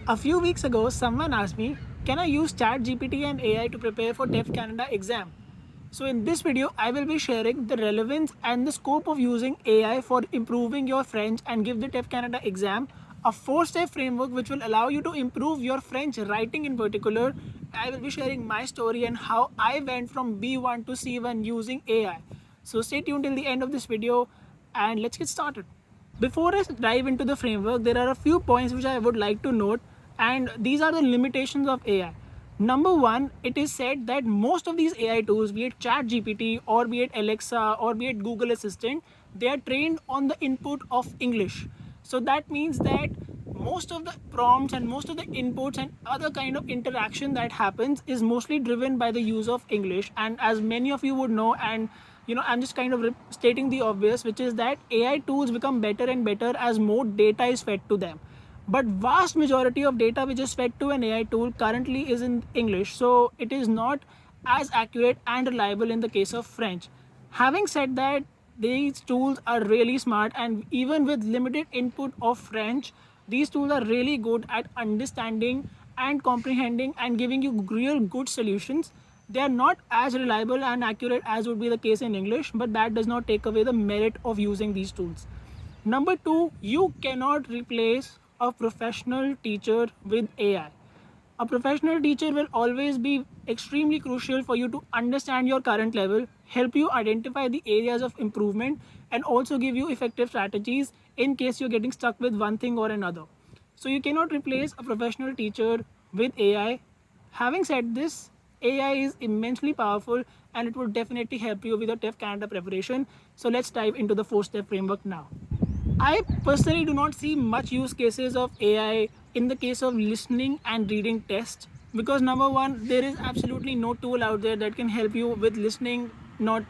A few weeks ago, someone asked me, can I use ChatGPT and AI to prepare for TEF Canada exam? So in this video, I will be sharing the relevance and the scope of using AI for improving your French and give the TEF Canada exam, a 4-step framework which will allow you to improve your French writing in particular. I will be sharing my story and how I went from B1 to C1 using AI. So stay tuned till the end of this video and let's get started. Before I dive into the framework, there are a few points which I would like to note, and these are the limitations of AI. Number one, it is said that most of these AI tools, be it ChatGPT or be it Alexa or be it Google Assistant, they are trained on the input of English. So that means that most of the prompts and most of the inputs and other kind of interaction that happens is mostly driven by the use of English. And as many of you would know, and I'm just kind of stating the obvious, which is that AI tools become better and better as more data is fed to them, but vast majority of data which is fed to an AI tool currently is in English, so it is not as accurate and reliable in the case of French. Having said that, these tools are really smart, and even with limited input of French, these tools are really good at understanding and comprehending and giving you real good solutions. They are not as reliable and accurate as would be the case in English, but that does not take away the merit of using these tools. Number two, you cannot replace a professional teacher with AI. A professional teacher will always be extremely crucial for you to understand your current level, help you identify the areas of improvement, and also give you effective strategies in case you're getting stuck with one thing or another. So you cannot replace a professional teacher with AI. Having said this, AI is immensely powerful and it will definitely help you with your TEF Canada preparation. So let's dive into the 4-step framework now. I personally do not see much use cases of AI in the case of listening and reading tests, because number one, there is absolutely no tool out there that can help you with listening, not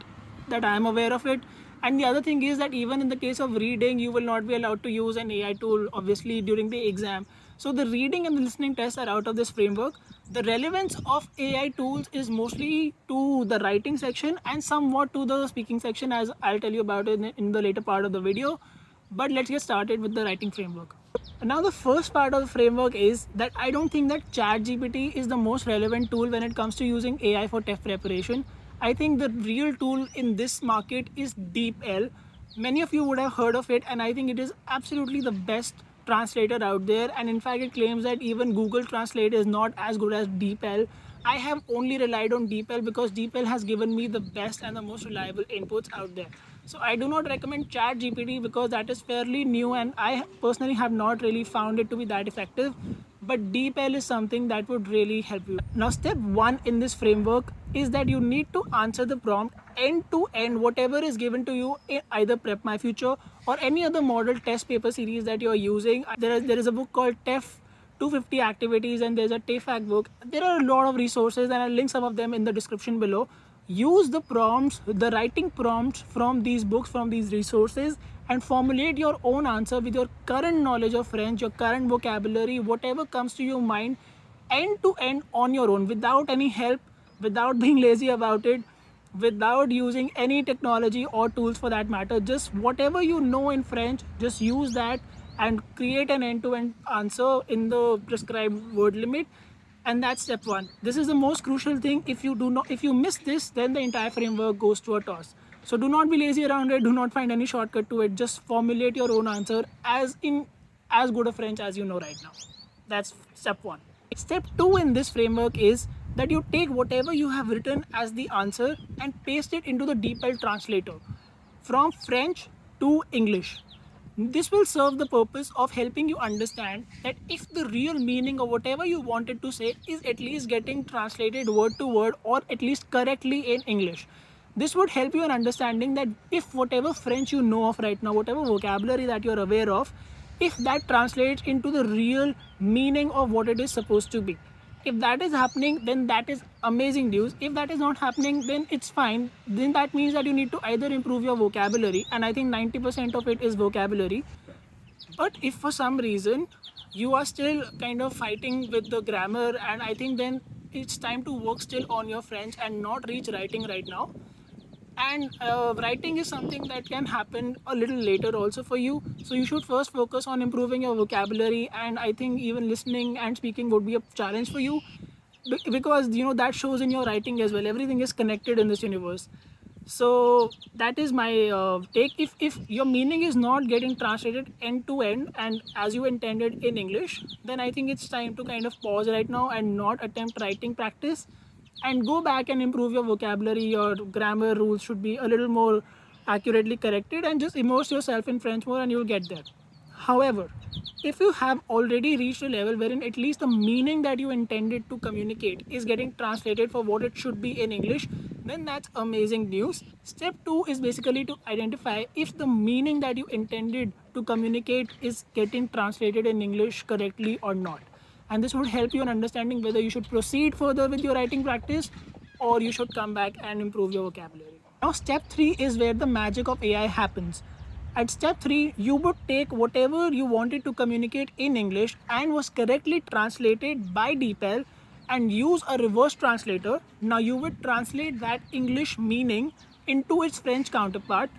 that I am aware of it. And the other thing is that even in the case of reading, you will not be allowed to use an AI tool obviously during the exam. So the reading and the listening tests are out of this framework. The relevance of AI tools is mostly to the writing section and somewhat to the speaking section, as I'll tell you about it in the later part of the video. But let's get started with the writing framework. Now the first part of the framework is that I don't think that ChatGPT is the most relevant tool when it comes to using AI for TEF preparation. I think the real tool in this market is DeepL. Many of you would have heard of it, and I think it is absolutely the best translator out there, and in fact it claims that even Google Translate is not as good as DeepL. I have only relied on DeepL because DeepL has given me the best and the most reliable inputs out there. So I do not recommend ChatGPT because that is fairly new and I personally have not really found it to be that effective. But DeepL is something that would really help you. Now, step one in this framework is that you need to answer the prompt end to end, whatever is given to you in either Prep My Future or any other model test paper series that you are using. There is a book called TEF 250 activities and there's a TEFAC book. There are a lot of resources and I'll link some of them in the description below. Use the prompts, the writing prompts from these books, from these resources, and formulate your own answer with your current knowledge of French, your current vocabulary, whatever comes to your mind, end to end on your own, without any help, without being lazy about it, without using any technology or tools for that matter. Just whatever you know in French, just use that and create an end-to-end answer in the prescribed word limit. And that's step one. This is the most crucial thing. If you miss this, then the entire framework goes to a toss. So do not be lazy around it. Do not find any shortcut to it. Just formulate your own answer as good a French as you know right now. That's step one. Step two in this framework is that you take whatever you have written as the answer and paste it into the DeepL translator from French to English. This will serve the purpose of helping you understand that if the real meaning of whatever you wanted to say is at least getting translated word to word or at least correctly in English. This would help you in understanding that if whatever French you know of right now, whatever vocabulary that you're aware of, if that translates into the real meaning of what it is supposed to be. If that is happening, then that is amazing news. If that is not happening, then it's fine. Then that means that you need to either improve your vocabulary, and I think 90% of it is vocabulary. But if for some reason you are still kind of fighting with the grammar, and I think then it's time to work still on your French and not reach writing right now. And writing is something that can happen a little later also for you, so you should first focus on improving your vocabulary, and I think even listening and speaking would be a challenge for you, because that shows in your writing as well. Everything is connected in this universe. So that is my take. If your meaning is not getting translated end to end and as you intended in English, then I think it's time to kind of pause right now and not attempt writing practice, and go back and improve your vocabulary. Your grammar rules should be a little more accurately corrected, and just immerse yourself in French more and you'll get there. However, if you have already reached a level wherein at least the meaning that you intended to communicate is getting translated for what it should be in English, then that's amazing news. Step 2 is basically to identify if the meaning that you intended to communicate is getting translated in English correctly or not. And this would help you in understanding whether you should proceed further with your writing practice or you should come back and improve your vocabulary. Now, step 3 is where the magic of AI happens. At step 3, you would take whatever you wanted to communicate in English and was correctly translated by DeepL and use a reverse translator. Now, you would translate that English meaning into its French counterpart,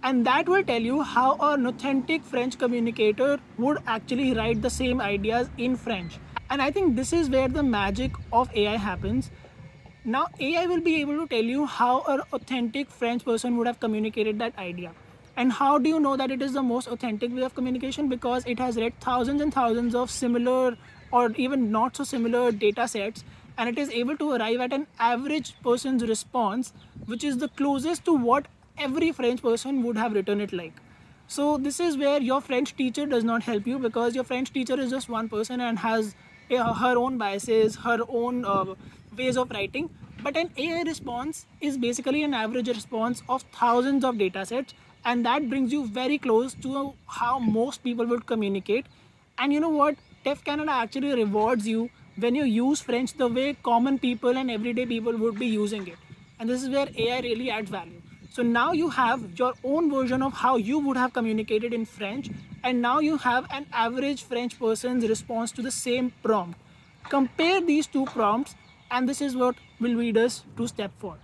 and that will tell you how an authentic French communicator would actually write the same ideas in French. And I think this is where the magic of AI happens. Now, AI will be able to tell you how an authentic French person would have communicated that idea. And how do you know that it is the most authentic way of communication? Because it has read thousands and thousands of similar or even not so similar data sets, and it is able to arrive at an average person's response, which is the closest to what every French person would have written it like. So this is where your French teacher does not help you, because your French teacher is just one person and has her own biases, her own ways of writing. But an AI response is basically an average response of thousands of data sets, and that brings you very close to how most people would communicate. And you know what? TEF Canada actually rewards you when you use French the way common people and everyday people would be using it. And this is where AI really adds value. So now you have your own version of how you would have communicated in French, and now you have an average French person's response to the same prompt. Compare these two prompts, and this is what will lead us to step 4.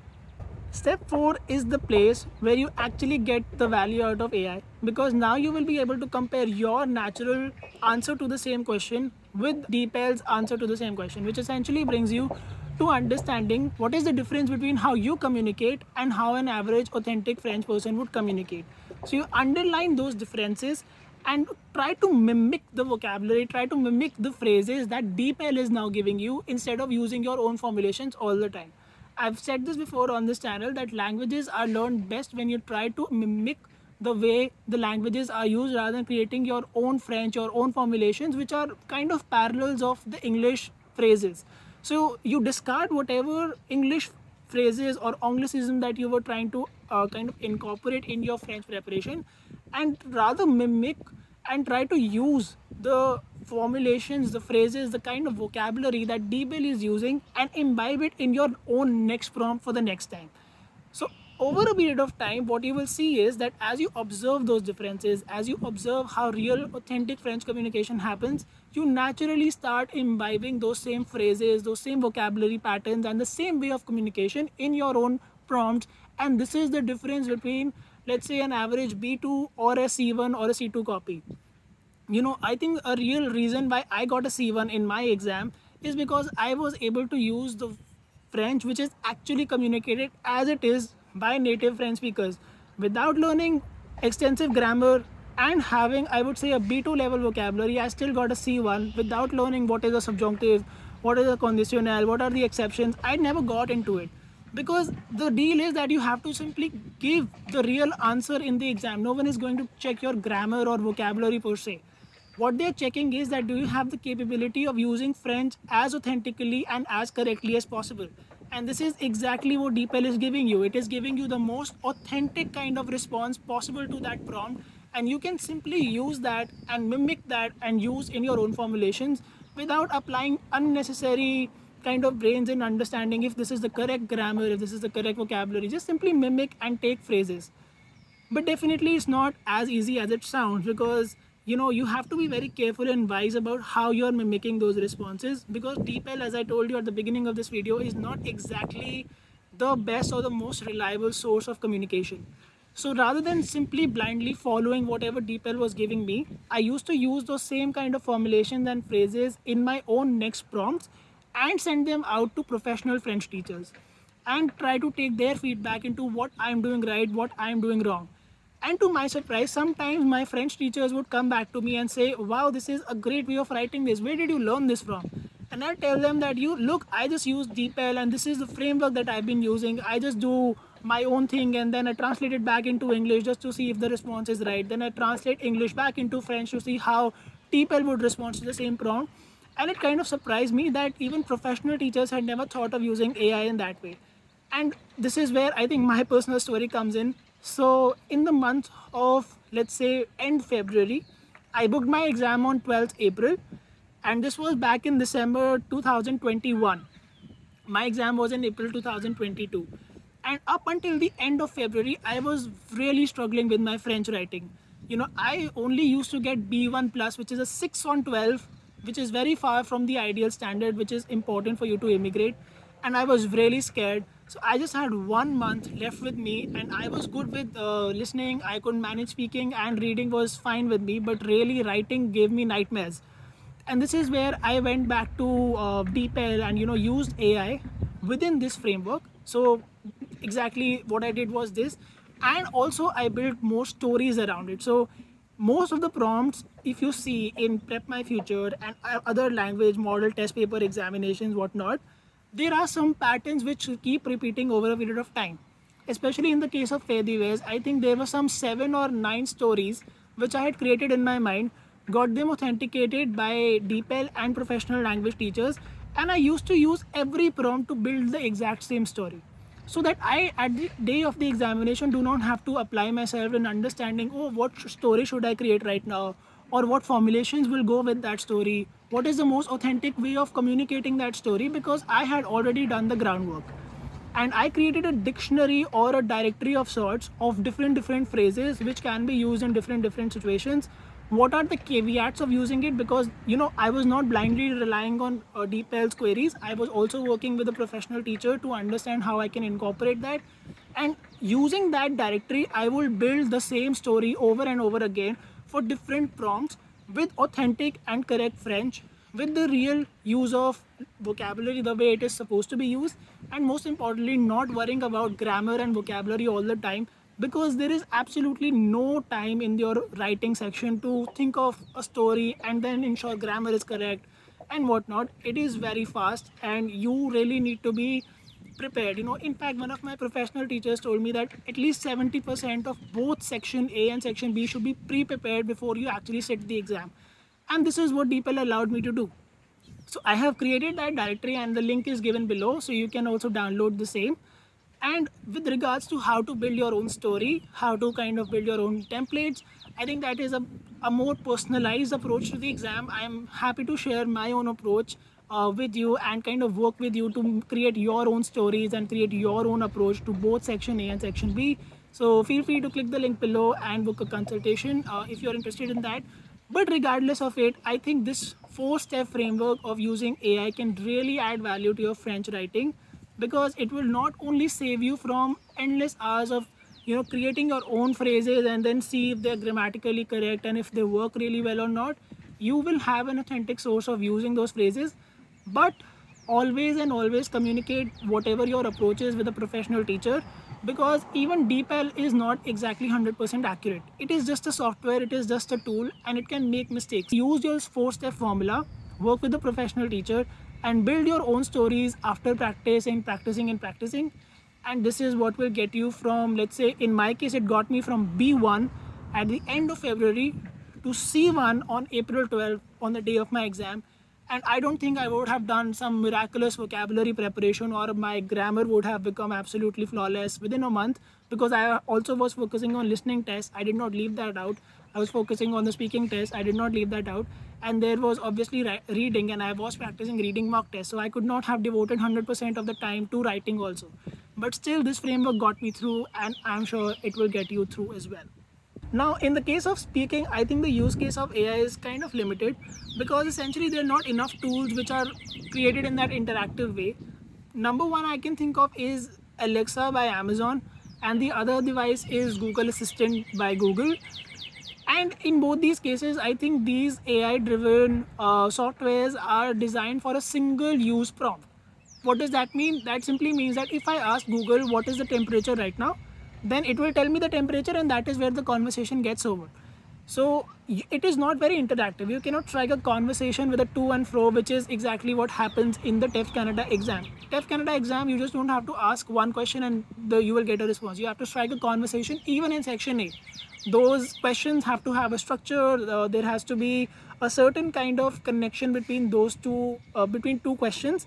Step 4 is the place where you actually get the value out of AI, because now you will be able to compare your natural answer to the same question with DeepL's answer to the same question, which essentially brings you to understanding what is the difference between how you communicate and how an average authentic French person would communicate. So you underline those differences and try to mimic the vocabulary, try to mimic the phrases that DeepL is now giving you instead of using your own formulations all the time. I've said this before on this channel that languages are learned best when you try to mimic the way the languages are used rather than creating your own French or own formulations, which are kind of parallels of the English phrases. So you discard whatever English phrases or anglicism that you were trying to kind of incorporate in your French preparation, and rather mimic and try to use the formulations, the phrases, the kind of vocabulary that DeepL is using, and imbibe it in your own next prompt for the next time. So over a period of time, what you will see is that as you observe those differences, as you observe how real authentic French communication happens, you naturally start imbibing those same phrases, those same vocabulary patterns, and the same way of communication in your own prompts. And this is the difference between, let's say, an average B2 or a C1 or a C2 copy. I think a real reason why I got a C1 in my exam is because I was able to use the French which is actually communicated as it is by native French speakers without learning extensive grammar and having, I would say, a B2 level vocabulary. I still got a C1 without learning what is a subjunctive, what is a conditionnel, what are the exceptions. I never got into it, because the deal is that you have to simply give the real answer in the exam. No one is going to check your grammar or vocabulary per se. What they're checking is that do you have the capability of using French as authentically and as correctly as possible. And this is exactly what DeepL is giving you. It is giving you the most authentic kind of response possible to that prompt, and you can simply use that and mimic that and use in your own formulations without applying unnecessary kind of brains in understanding if this is the correct grammar, if this is the correct vocabulary. Just simply mimic and take phrases. But definitely it's not as easy as it sounds, because you have to be very careful and wise about how you're mimicking those responses, because DeepL, as I told you at the beginning of this video, is not exactly the best or the most reliable source of communication. So rather than simply blindly following whatever DeepL was giving me, I used to use those same kind of formulations and phrases in my own next prompts and send them out to professional French teachers and try to take their feedback into what I'm doing right, what I'm doing wrong. And to my surprise, sometimes my French teachers would come back to me and say, "Wow, this is a great way of writing this. Where did you learn this from?" And I tell them that, "You look, I just use DeepL and this is the framework that I've been using. I just do my own thing and then I translate it back into English just to see if the response is right. Then I translate English back into French to see how DeepL would respond to the same prompt." And it kind of surprised me that even professional teachers had never thought of using AI in that way. And this is where I think my personal story comes in. So in the month of, let's say, end February, I booked my exam on 12th April, and this was back in December 2021. My exam was in April 2022, and up until the end of February I was really struggling with my French writing. I only used to get B1 plus, which is a 6 on 12, which is very far from the ideal standard, which is important for you to immigrate. And I was really scared, so I just had 1 month left with me, and I was good with listening. I could manage speaking, and reading was fine with me, but really writing gave me nightmares. And this is where I went back to DeepL and used AI within this framework. So exactly what I did was this, and also I built more stories around it. So most of the prompts, if you see in Prep My Future and other language model test paper examinations, whatnot, there are some patterns which keep repeating over a period of time. Especially in the case of Fediways, I think there were some 7 or 9 stories which I had created in my mind, got them authenticated by DeepL and professional language teachers, and I used to use every prompt to build the exact same story. So that I, at the day of the examination, do not have to apply myself in understanding, oh, what story should I create right now? Or what formulations will go with that story? What is the most authentic way of communicating that story? Because I had already done the groundwork, and I created a dictionary or a directory of sorts of different phrases which can be used in different situations. What are the caveats of using it? Because I was not blindly relying on DeepL's queries. I was also working with a professional teacher to understand how I can incorporate that, and using that directory I will build the same story over and over again for different prompts with authentic and correct French, with the real use of vocabulary the way it is supposed to be used, and most importantly, not worrying about grammar and vocabulary all the time, because there is absolutely no time in your writing section to think of a story and then ensure grammar is correct and whatnot. It is very fast, and you really need to be prepared. In fact, one of my professional teachers told me that at least 70% of both section A and section B should be pre-prepared before you actually sit the exam. And this is what DeepL allowed me to do. So I have created that directory, and the link is given below, so you can also download the same. And with regards to how to build your own story, how to kind of build your own templates, I think that is a more personalized approach to the exam. I am happy to share my own approach with you and kind of work with you to create your own stories and create your own approach to both section A and section B. So feel free to click the link below and book a consultation if you're interested in that. But regardless of it, I think this 4-step framework of using AI can really add value to your French writing, because it will not only save you from endless hours of creating your own phrases and then see if they're grammatically correct and if they work really well or not. You will have an authentic source of using those phrases, but always and always communicate whatever your approach is with a professional teacher, because even DeepL is not exactly 100% accurate. It is just a software, it is just a tool, and it can make mistakes. Use your 4-step formula, work with a professional teacher, and build your own stories after practicing. And this is what will get you from, let's say in my case, it got me from B1 at the end of February to C1 on April 12th, on the day of my exam. And I don't think I would have done some miraculous vocabulary preparation or my grammar would have become absolutely flawless within a month, because I also was focusing on listening tests. I did not leave that out. I was focusing on the speaking test. I did not leave that out. And there was obviously reading, and I was practicing reading mock tests. So I could not have devoted 100% of the time to writing also. But still, this framework got me through, and I'm sure it will get you through as well. Now, in the case of speaking, I think the use case of AI is kind of limited, because essentially there are not enough tools which are created in that interactive way. Number one I can think of is Alexa by Amazon, and the other device is Google Assistant by Google. And in both these cases, I think these AI driven softwares are designed for a single use prompt. What does that mean? That simply means that if I ask Google what is the temperature right now, then it will tell me the temperature, and that is where the conversation gets over. So it is not very interactive. You cannot strike a conversation with a to and fro, which is exactly what happens in the TEF Canada exam. TEF Canada exam, you just don't have to ask one question and you will get a response. You have to strike a conversation even in section A. Those questions have to have a structure. There has to be a certain kind of connection between those two, between two questions.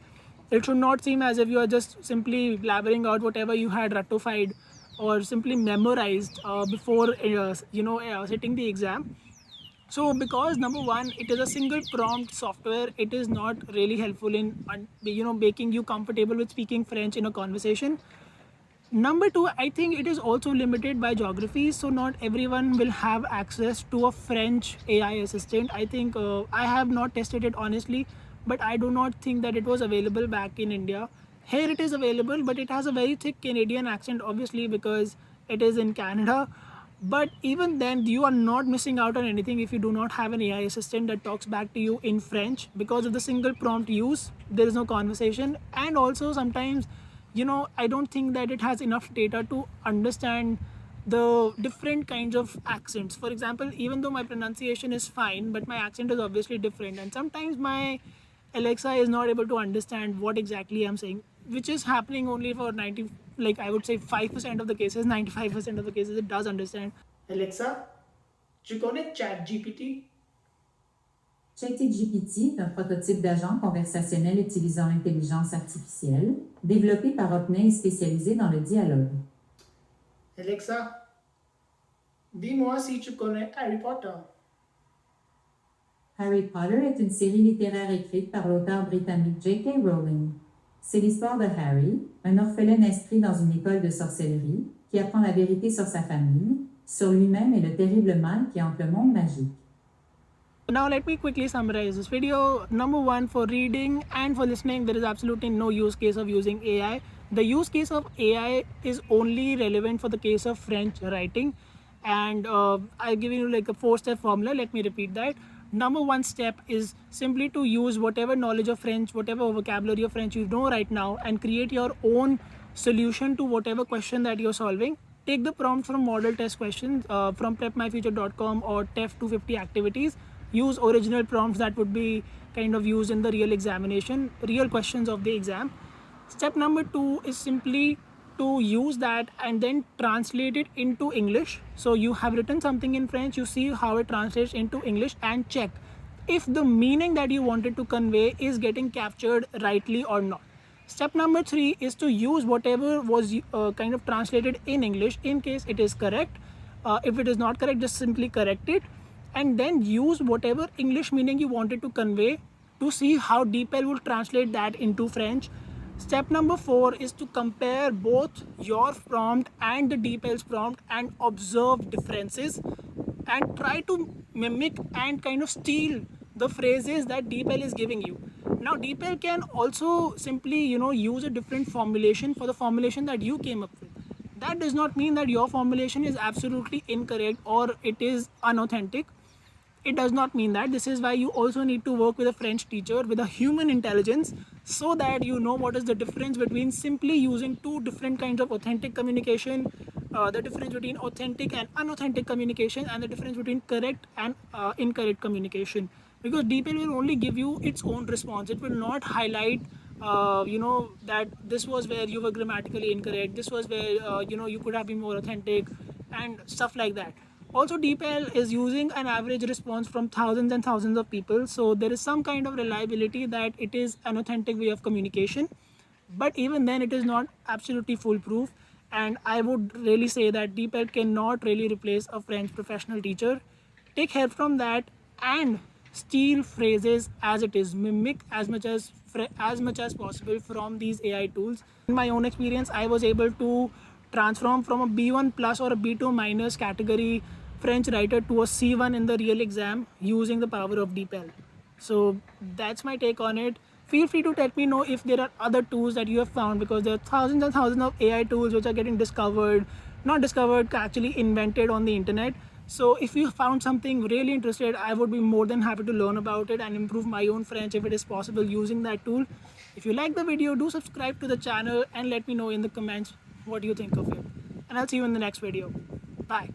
It should not seem as if you are just simply blabbering out whatever you had ratified or simply memorized before sitting the exam. So because number one, it is a single prompt software, it is not really helpful in making you comfortable with speaking French in a conversation. Number two, I think it is also limited by geography, so not everyone will have access to a French AI assistant. I think I have not tested it honestly, but I do not think that it was available back in India. Here it is available, but it has a very thick Canadian accent, obviously, because it is in Canada. But even then, you are not missing out on anything if you do not have an AI assistant that talks back to you in French. Because of the single prompt use, there is no conversation. And also sometimes, I don't think that it has enough data to understand the different kinds of accents. For example, even though my pronunciation is fine, but my accent is obviously different, and sometimes my Alexa is not able to understand what exactly I'm saying, which is happening only for 90, like I would say 5% of the cases. 95% of the cases it does understand. Alexa, tu connais ChatGPT? ChatGPT est un prototype d'agent conversationnel utilisant l'intelligence artificielle, développé par OpenAI spécialisé dans le dialogue. Alexa, dis-moi si tu connais Harry Potter. Harry Potter est une série littéraire écrite par l'auteur britannique J.K. Rowling. C'est l'histoire de Harry, un orphelin inscrit dans une école de sorcellerie, qui apprend la vérité sur sa famille, sur lui-même et le terrible mal qui hante le monde magique. Now let me quickly summarize this video. Number one, for reading and for listening, there is absolutely no use case of using AI. The use case of AI is only relevant for the case of French writing. And I've given you like a 4-step formula. Let me repeat that. Number one step is simply to use whatever knowledge of French, whatever vocabulary of French you know right now, and create your own solution to whatever question that you're solving. Take the prompt from model test questions from prepmyfuture.com or TEF 250 activities. Use original prompts that would be kind of used in the real examination, real questions of the exam. Step number two is simply to use that and then translate it into English. So you have written something in French, you see how it translates into English and check if the meaning that you wanted to convey is getting captured rightly or not. Step number three is to use whatever was kind of translated in English in case it is correct. If it is not correct, just simply correct it, and then use whatever English meaning you wanted to convey to see how DeepL will translate that into French. Step number four is to compare both your prompt and the DeepL's prompt and observe differences and try to mimic and kind of steal the phrases that DeepL is giving you. Now DeepL can also simply use a different formulation for the formulation that you came up with. That does not mean that your formulation is absolutely incorrect or it is unauthentic. It does not mean that. This is why you also need to work with a French teacher with a human intelligence, so that you know what is the difference between simply using two different kinds of authentic communication, the difference between authentic and unauthentic communication, and the difference between correct and incorrect communication. Because DeepL will only give you its own response. It will not highlight that this was where you were grammatically incorrect, this was where you could have been more authentic and stuff like that. Also, DeepL is using an average response from thousands and thousands of people, so there is some kind of reliability that it is an authentic way of communication. But even then, it is not absolutely foolproof, and I would really say that DeepL cannot really replace a French professional teacher. Take help from that and steal phrases as it is, mimic as much as possible from these AI tools. In my own experience, I was able to transform from a B1 plus or a B2 minus category French writer to a C1 in the real exam using the power of DeepL. So that's my take on it. Feel free to let me know if there are other tools that you have found, because there are thousands and thousands of AI tools which are getting discovered, not discovered, actually invented on the internet. So if you found something really interested, I would be more than happy to learn about it and improve my own French if it is possible using that tool. If you like the video, do subscribe to the channel and let me know in the comments what you think of it. And I'll see you in the next video. Bye.